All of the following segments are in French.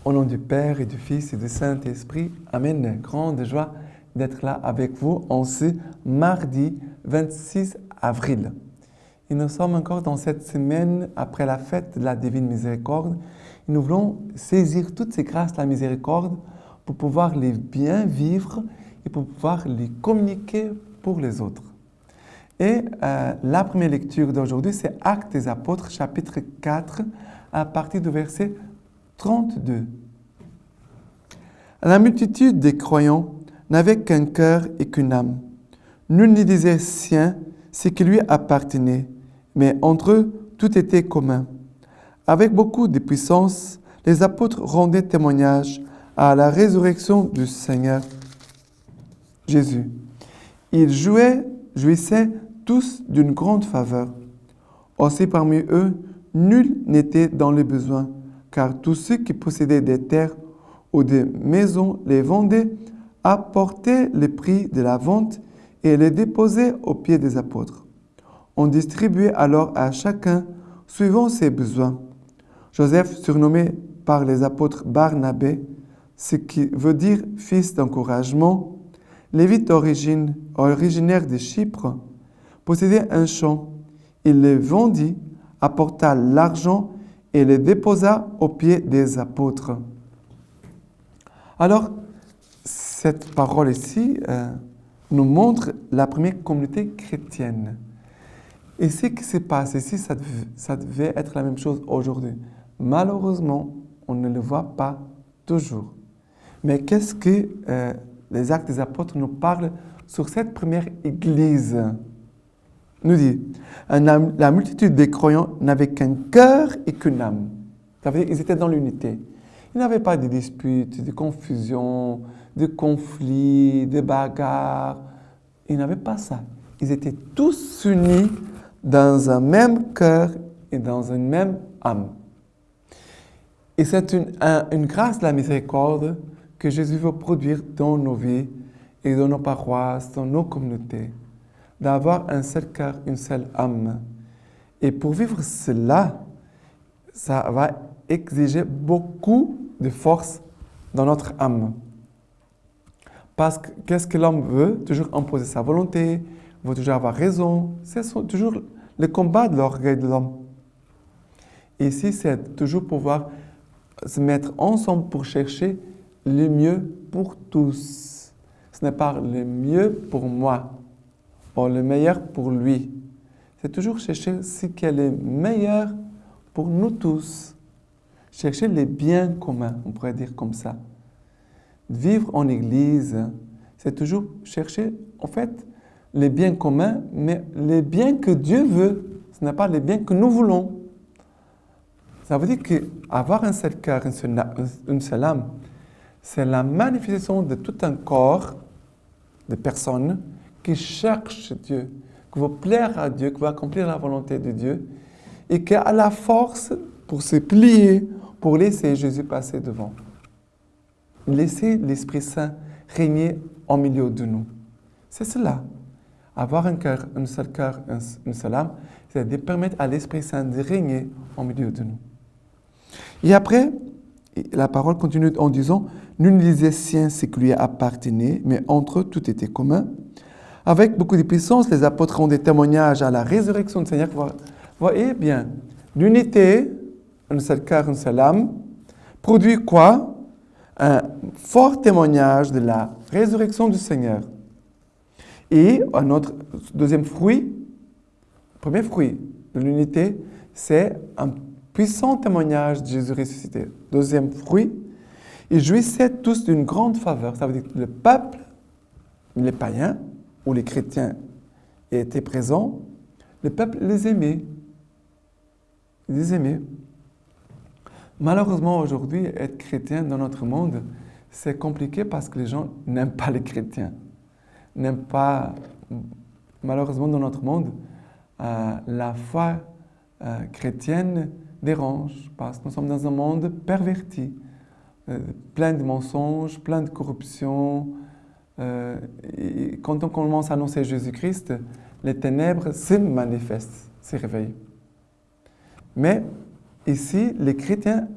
Au nom du Père et du Fils et du Saint-Esprit, Amen. Grande joie d'être là avec vous en ce mardi 26 avril. Et nous sommes encore dans cette semaine après la fête de la Divine Miséricorde. Et nous voulons saisir toutes ces grâces de la miséricorde pour pouvoir les bien vivre et pour pouvoir les communiquer pour les autres. Et la première lecture d'aujourd'hui, c'est Actes des Apôtres, chapitre 4, à partir du verset 32. La multitude des croyants n'avait qu'un cœur et qu'une âme. Nul ne disait sien ce qui lui appartenait, mais entre eux, tout était commun. Avec beaucoup de puissance, les apôtres rendaient témoignage à la résurrection du Seigneur Jésus. Ils jouissaient tous d'une grande faveur. Aussi parmi eux, nul n'était dans le besoin, car tous ceux qui possédaient des terres ou des maisons les vendaient, apportaient le prix de la vente et les déposaient aux pieds des apôtres. On distribuait alors à chacun suivant ses besoins. Joseph, surnommé par les apôtres Barnabé, ce qui veut dire fils d'encouragement, Lévite originaire de Chypre, possédait un champ. Il le vendit, apporta l'argent et le déposa aux pieds des apôtres. Alors, cette parole ici nous montre la première communauté chrétienne. Et ce qui se passe ici, ça devait être la même chose aujourd'hui. Malheureusement, on ne le voit pas toujours. Mais qu'est-ce que les Actes des Apôtres nous parlent sur cette première église? Nous dit, la multitude des croyants n'avait qu'un cœur et qu'une âme. Ça veut dire qu'ils étaient dans l'unité. Il n'y avait pas de disputes, de confusions, de conflits, de bagarres. Il n'y avait pas ça. Ils étaient tous unis dans un même cœur et dans une même âme. Et c'est une grâce de la miséricorde que Jésus veut produire dans nos vies et dans nos paroisses, dans nos communautés. D'avoir un seul cœur, une seule âme. Et pour vivre cela, ça va exiger beaucoup de force dans notre âme. Parce que qu'est-ce que l'homme veut? Toujours imposer sa volonté, veut toujours avoir raison. C'est toujours le combat de l'orgueil de l'homme. Et ici, c'est toujours pouvoir se mettre ensemble pour chercher le mieux pour tous. Ce n'est pas le mieux pour moi, ou le meilleur pour lui. C'est toujours chercher ce qui est le meilleur pour nous tous. Chercher les biens communs, on pourrait dire comme ça. Vivre en Église, c'est toujours chercher, en fait, les biens communs, mais les biens que Dieu veut. Ce n'est pas les biens que nous voulons. Ça veut dire qu'avoir un seul cœur, une seule âme, c'est la manifestation de tout un corps de personnes qui cherchent Dieu, qui veulent plaire à Dieu, qui veulent accomplir la volonté de Dieu, et qui a la force pour se plier, pour laisser Jésus passer devant. Laisser l'Esprit Saint régner au milieu de nous. C'est cela. Avoir un cœur, un seul cœur, une seule âme, c'est de permettre à l'Esprit Saint de régner au milieu de nous. Et après, la parole continue en disant, « Nul ne disait sien ce qui lui appartenait, mais entre eux tout était commun. » Avec beaucoup de puissance, les apôtres ont des témoignages à la résurrection du Seigneur. Vous voyez bien, l'unité, un seul cœur, une seule âme, produit quoi? Un fort témoignage de la résurrection du Seigneur. Et un autre deuxième fruit, premier fruit de l'unité, c'est un puissant témoignage de Jésus ressuscité. Deuxième fruit, ils jouissaient tous d'une grande faveur. Ça veut dire que le peuple, les païens ou les chrétiens étaient présents, le peuple les aimait. Ils les aimaient. Malheureusement, aujourd'hui, être chrétien dans notre monde, c'est compliqué parce que les gens n'aiment pas les chrétiens. N'aiment pas, malheureusement, dans notre monde, la foi chrétienne dérange parce que nous sommes dans un monde perverti, plein de mensonges, plein de corruption. Et quand on commence à annoncer Jésus-Christ, les ténèbres se manifestent, se réveillent. Mais ici, les chrétiens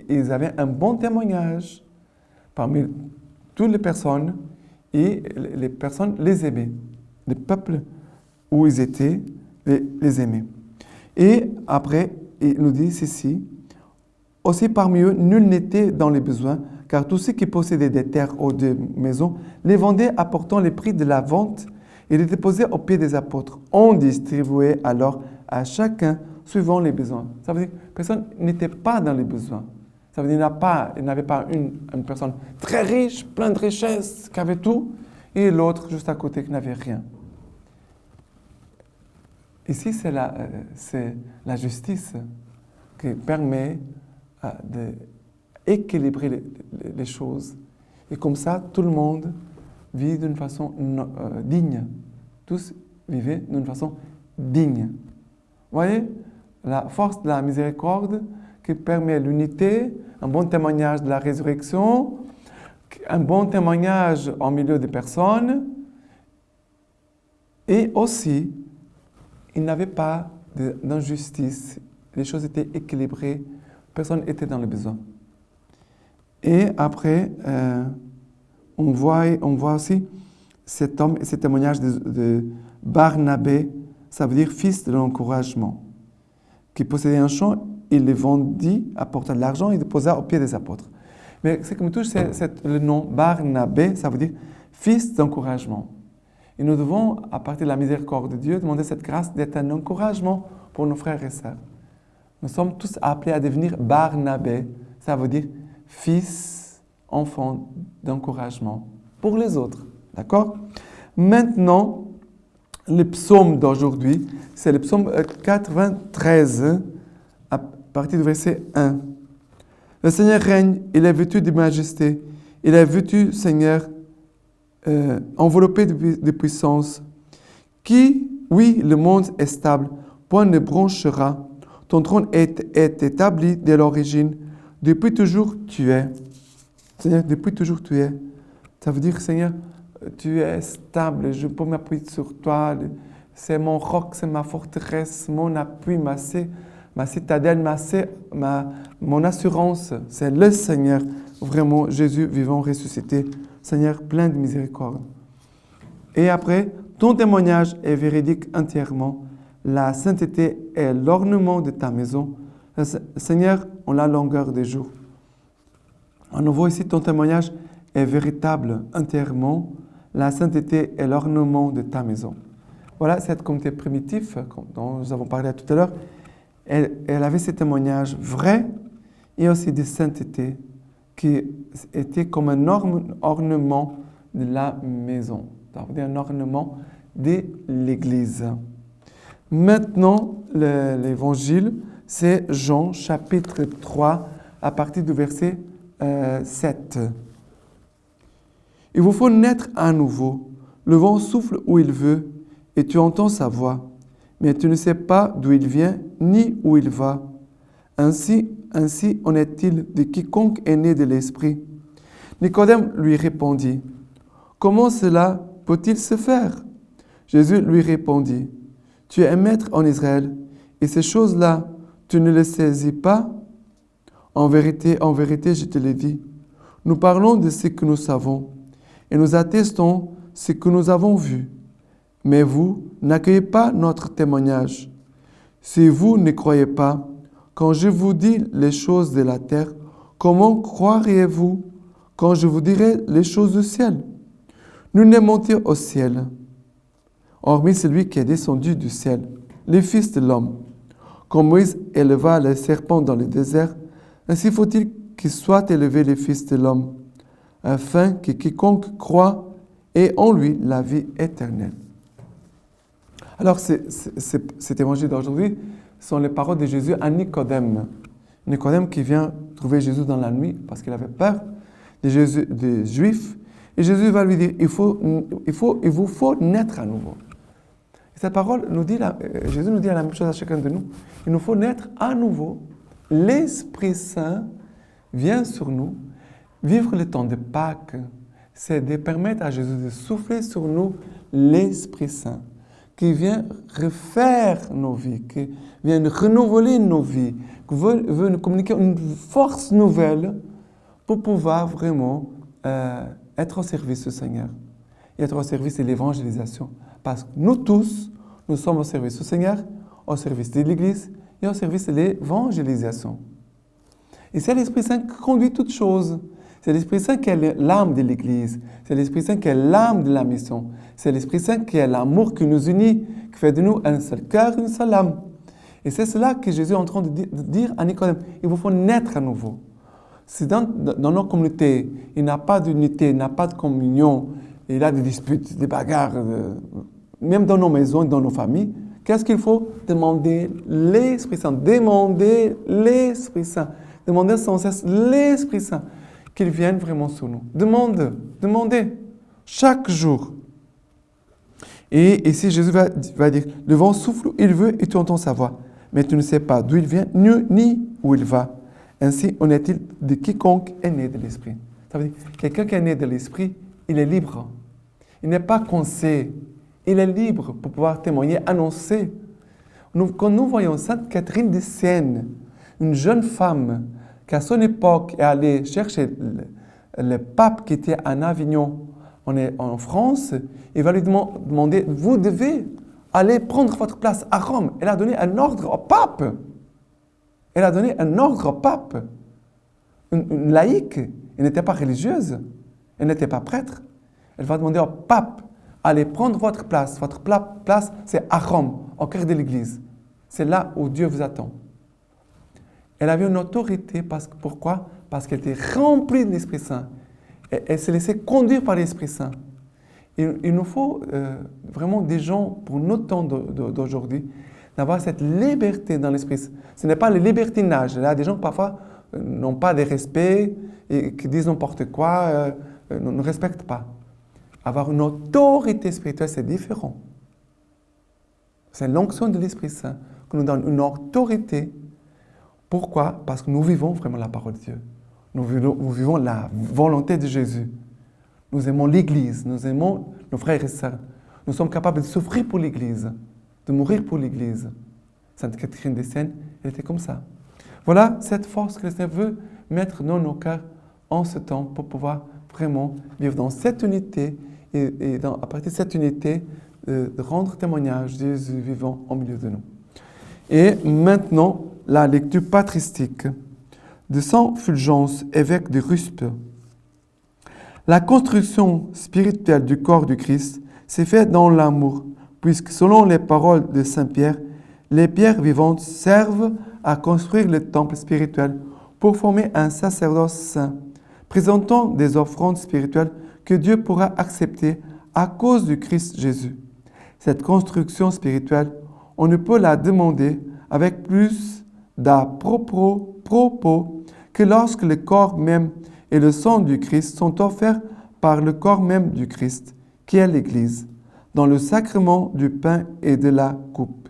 ils avaient un bon témoignage parmi toutes les personnes et les personnes les aimaient. Les peuples où ils étaient les aimaient. Et après, il nous dit ceci, aussi parmi eux, nul n'était dans les besoins, car tous ceux qui possédaient des terres ou des maisons les vendaient apportant les prix de la vente et les déposaient aux pieds des apôtres. On distribuait alors à chacun suivant les besoins. Ça veut dire que personne n'était pas dans les besoins. Ça veut dire qu'il n'y avait pas une personne très riche, pleine de richesses, qui avait tout, et l'autre juste à côté qui n'avait rien. Ici, c'est la justice qui permet d'équilibrer les choses. Et comme ça, tout le monde vit d'une façon digne. Tous vivaient d'une façon digne. Vous voyez, la force de la miséricorde qui permet l'unité, un bon témoignage de la résurrection, un bon témoignage au milieu des personnes, et aussi, il n'y avait pas d'injustice. Les choses étaient équilibrées. Personne n'était dans le besoin. Et après, on voit aussi cet homme, ce témoignage de Barnabé, ça veut dire fils de l'encouragement, qui possédait un champ, il le vendit, apporta de l'argent et déposa aux pieds des apôtres. Mais ce qui me touche, c'est le nom Barnabé, ça veut dire fils d'encouragement. Et nous devons, à partir de la miséricorde de Dieu, demander cette grâce d'être un encouragement pour nos frères et sœurs. Nous sommes tous appelés à devenir Barnabé, ça veut dire fils, enfant d'encouragement pour les autres. D'accord? Maintenant, le psaume d'aujourd'hui, c'est le psaume 93, à partir du verset 1. Le Seigneur règne, il est vêtu de majesté, il est vêtu, Seigneur, enveloppé de puissance. Oui, le monde est stable, point ne bronchera. Ton trône est établi dès l'origine. Depuis toujours, tu es. Seigneur, depuis toujours, tu es. Ça veut dire, Seigneur, tu es stable, je peux m'appuyer sur toi. C'est mon roc, c'est ma forteresse, mon appui, ma citadelle, mon assurance. C'est le Seigneur, vraiment, Jésus vivant, ressuscité. Seigneur, plein de miséricorde. Et après, ton témoignage est véridique entièrement. La sainteté est l'ornement de ta maison. Seigneur, en la longueur des jours. À nouveau ici, ton témoignage est véritable entièrement. La sainteté est l'ornement de ta maison. Voilà cette communauté primitive dont nous avons parlé tout à l'heure. Elle avait ce témoignage vrai et aussi de sainteté qui était comme un ornement de la maison. Ça veut dire un ornement de l'Église. Maintenant, l'évangile, c'est Jean chapitre 3 à partir du verset 7. Il vous faut naître à nouveau. Le vent souffle où il veut et tu entends sa voix, mais tu ne sais pas d'où il vient ni où il va. Ainsi en est-il de quiconque est né de l'Esprit. Nicodème lui répondit, « Comment cela peut-il se faire ?» Jésus lui répondit, « Tu es un maître en Israël, et ces choses-là, tu ne les saisis pas? En vérité, je te le dis, nous parlons de ce que nous savons, et nous attestons ce que nous avons vu. Mais vous n'accueillez pas notre témoignage. Si vous ne croyez pas, quand je vous dis les choses de la terre, comment croiriez-vous quand je vous dirai les choses du ciel? Nous ne montons au ciel, hormis celui qui est descendu du ciel, le Fils de l'homme. Comme Moïse éleva le serpent dans le désert, ainsi faut-il qu'il soit élevé le Fils de l'homme, afin que quiconque croit ait en lui la vie éternelle. Alors, cet évangile d'aujourd'hui sont les paroles de Jésus à Nicodème. Nicodème qui vient trouver Jésus dans la nuit parce qu'il avait peur des Juifs. Et Jésus va lui dire, il vous faut naître à nouveau. Et cette parole nous dit, Jésus nous dit la même chose à chacun de nous. Il nous faut naître à nouveau. L'Esprit Saint vient sur nous. Vivre le temps de Pâques, c'est de permettre à Jésus de souffler sur nous l'Esprit Saint. qui vient refaire nos vies, qui vient renouveler nos vies, qui veut nous communiquer une force nouvelle pour pouvoir vraiment être au service du Seigneur et être au service de l'évangélisation. Parce que nous tous, nous sommes au service du Seigneur, au service de l'Église et au service de l'évangélisation. Et c'est l'Esprit Saint qui conduit toutes choses. C'est l'Esprit Saint qui est l'âme de l'Église. C'est l'Esprit Saint qui est l'âme de la mission. C'est l'Esprit Saint qui est l'amour qui nous unit, qui fait de nous un seul cœur, une seule âme. Et c'est cela que Jésus est en train de dire à Nicodème. Il vous faut naître à nouveau. Si dans nos communautés, il n'y a pas d'unité, il n'y a pas de communion, il y a des disputes, des bagarres, même dans nos maisons, dans nos familles, qu'est-ce qu'il faut? Demander l'Esprit Saint. Demander l'Esprit Saint. Demander sans cesse l'Esprit Saint qu'il vienne vraiment sur nous. Demandez chaque jour. Et ici, Jésus va dire, le vent souffle où il veut et tu entends sa voix, mais tu ne sais pas d'où il vient ni où il va. Ainsi en est-il de quiconque est né de l'Esprit. Ça veut dire, quelqu'un qui est né de l'Esprit, il est libre. Il n'est pas coincé. Il est libre pour pouvoir témoigner, annoncer. Quand nous voyons Sainte Catherine de Sienne, une jeune femme qui à son époque est allée chercher le pape qui était en Avignon, en France, il va lui demander, vous devez aller prendre votre place à Rome. Elle a donné un ordre au pape. Elle a donné un ordre au pape. Une laïque, elle n'était pas religieuse, elle n'était pas prêtre. Elle va demander au pape, allez prendre votre place. Votre place, c'est à Rome, au cœur de l'Église. C'est là où Dieu vous attend. Elle avait une autorité, pourquoi? Parce qu'elle était remplie de l'Esprit Saint. Elle s'est laissée conduire par l'Esprit Saint. Il nous faut vraiment des gens, pour notre temps d'aujourd'hui, d'avoir cette liberté dans l'Esprit Saint. Ce n'est pas le libertinage. Il y a des gens qui parfois n'ont pas de respect et qui disent n'importe quoi, ne respectent pas. Avoir une autorité spirituelle, c'est différent. C'est l'onction de l'Esprit Saint qui nous donne une autorité. Pourquoi? Parce que nous vivons vraiment la parole de Dieu. Nous vivons la volonté de Jésus. Nous aimons l'Église, nous aimons nos frères et sœurs. Nous sommes capables de souffrir pour l'Église, de mourir pour l'Église. Sainte Catherine de Sienne, elle était comme ça. Voilà cette force que le Seigneur veut mettre dans nos cœurs en ce temps pour pouvoir vraiment vivre dans cette unité et à partir de cette unité, de rendre témoignage de Jésus vivant au milieu de nous. Et maintenant, la lecture patristique de Saint Fulgence, évêque de Ruspe. La construction spirituelle du corps du Christ s'est faite dans l'amour, puisque selon les paroles de Saint Pierre, les pierres vivantes servent à construire le temple spirituel pour former un sacerdoce saint, présentant des offrandes spirituelles que Dieu pourra accepter à cause du Christ Jésus. Cette construction spirituelle, on ne peut la demander avec plus d'à-propos que lorsque le corps même et le sang du Christ sont offerts par le corps même du Christ, qui est l'Église, dans le sacrement du pain et de la coupe.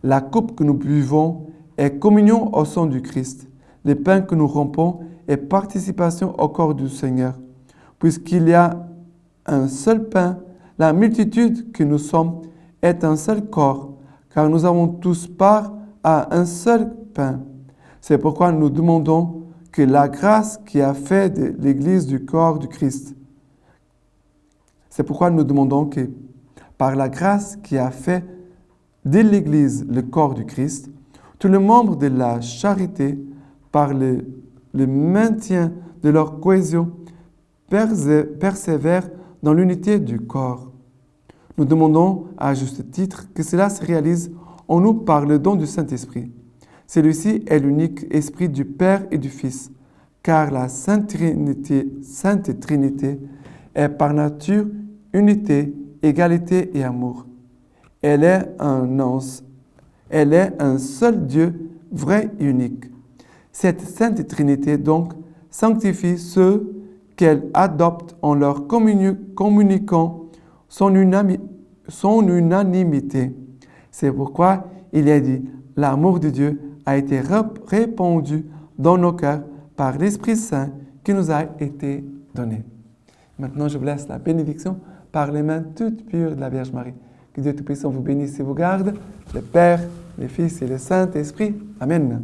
La coupe que nous buvons est communion au sang du Christ. Le pain que nous rompons est participation au corps du Seigneur. Puisqu'il y a un seul pain, la multitude que nous sommes est un seul corps, car nous avons tous part à un seul pain. C'est pourquoi nous demandons que la grâce qui a fait de l'Église du corps du Christ, c'est pourquoi nous demandons que, par la grâce qui a fait de l'Église le corps du Christ, tous les membres de la charité, par le maintien de leur cohésion, persévèrent dans l'unité du corps. Nous demandons à juste titre que cela se réalise en nous par le don du Saint-Esprit. Celui-ci est l'unique esprit du Père et du Fils, car la Sainte Trinité est par nature unité, égalité et amour. Elle est un seul Dieu, vrai et unique. Cette Sainte Trinité, donc, sanctifie ceux qu'elle adopte en leur communiquant son unanimité. C'est pourquoi il est dit, l'amour de Dieu a été répandu dans nos cœurs par l'Esprit Saint qui nous a été donné. Maintenant, je vous laisse la bénédiction par les mains toutes pures de la Vierge Marie. Que Dieu Tout-Puissant vous bénisse et vous garde, le Père, le Fils et le Saint-Esprit. Amen.